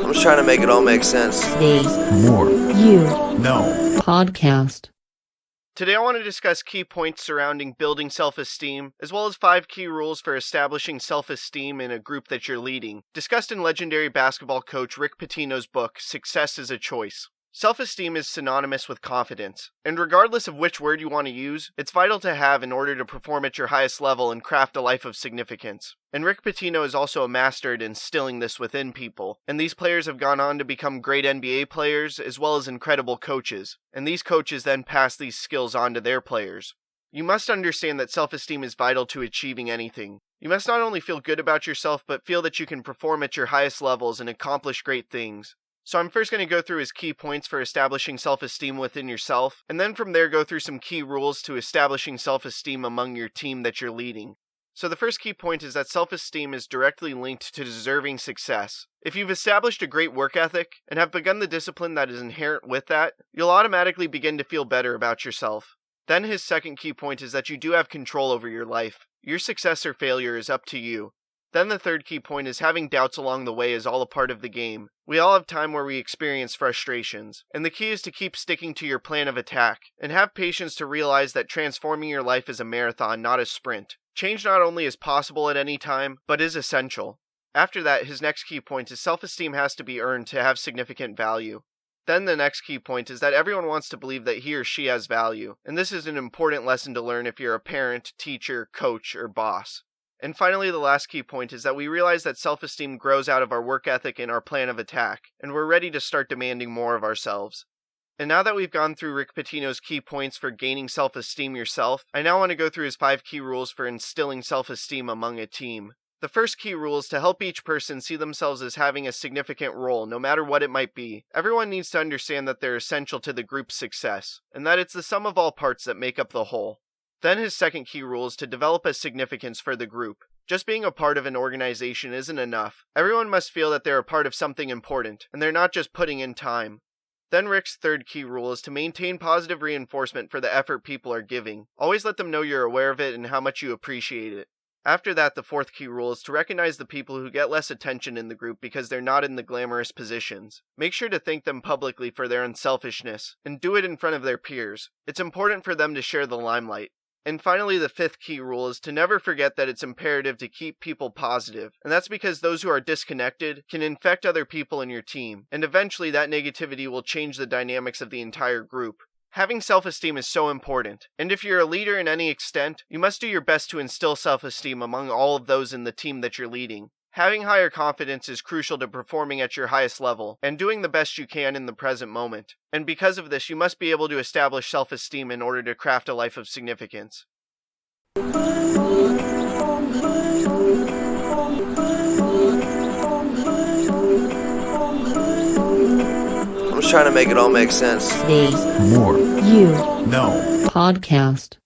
I'm just trying to make it all make sense. The More. You No. Podcast. Today I want to discuss key points surrounding building self-esteem, as well as 5 key rules for establishing self-esteem in a group that you're leading, discussed in legendary basketball coach Rick Pitino's book, Success is a Choice. Self-esteem is synonymous with confidence, and regardless of which word you want to use, it's vital to have in order to perform at your highest level and craft a life of significance. And Rick Pitino is also a master at instilling this within people, and these players have gone on to become great NBA players as well as incredible coaches, and these coaches then pass these skills on to their players. You must understand that self-esteem is vital to achieving anything. You must not only feel good about yourself, but feel that you can perform at your highest levels and accomplish great things. So I'm first going to go through his key points for establishing self-esteem within yourself, and then from there go through some key rules to establishing self-esteem among your team that you're leading. So the first key point is that self-esteem is directly linked to deserving success. If you've established a great work ethic and have begun the discipline that is inherent with that, you'll automatically begin to feel better about yourself. Then his second key point is that you do have control over your life. Your success or failure is up to you. Then the third key point is having doubts along the way is all a part of the game. We all have time where we experience frustrations, and the key is to keep sticking to your plan of attack, and have patience to realize that transforming your life is a marathon, not a sprint. Change not only is possible at any time, but is essential. After that, his next key point is self-esteem has to be earned to have significant value. Then the next key point is that everyone wants to believe that he or she has value, and this is an important lesson to learn if you're a parent, teacher, coach, or boss. And finally, the last key point is that we realize that self-esteem grows out of our work ethic and our plan of attack, and we're ready to start demanding more of ourselves. And now that we've gone through Rick Pitino's key points for gaining self-esteem yourself, I now want to go through his 5 key rules for instilling self-esteem among a team. The first key rule is to help each person see themselves as having a significant role, no matter what it might be. Everyone needs to understand that they're essential to the group's success, and that it's the sum of all parts that make up the whole. Then his second key rule is to develop a significance for the group. Just being a part of an organization isn't enough. Everyone must feel that they're a part of something important, and they're not just putting in time. Then Rick's third key rule is to maintain positive reinforcement for the effort people are giving. Always let them know you're aware of it and how much you appreciate it. After that, the fourth key rule is to recognize the people who get less attention in the group because they're not in the glamorous positions. Make sure to thank them publicly for their unselfishness, and do it in front of their peers. It's important for them to share the limelight. And finally, the fifth key rule is to never forget that it's imperative to keep people positive, and that's because those who are disconnected can infect other people in your team, and eventually that negativity will change the dynamics of the entire group. Having self-esteem is so important, and if you're a leader in any extent, you must do your best to instill self-esteem among all of those in the team that you're leading. Having higher confidence is crucial to performing at your highest level and doing the best you can in the present moment. And because of this, you must be able to establish self-esteem in order to craft a life of significance. I'm just trying to make it all make sense. The More. You No. Podcast.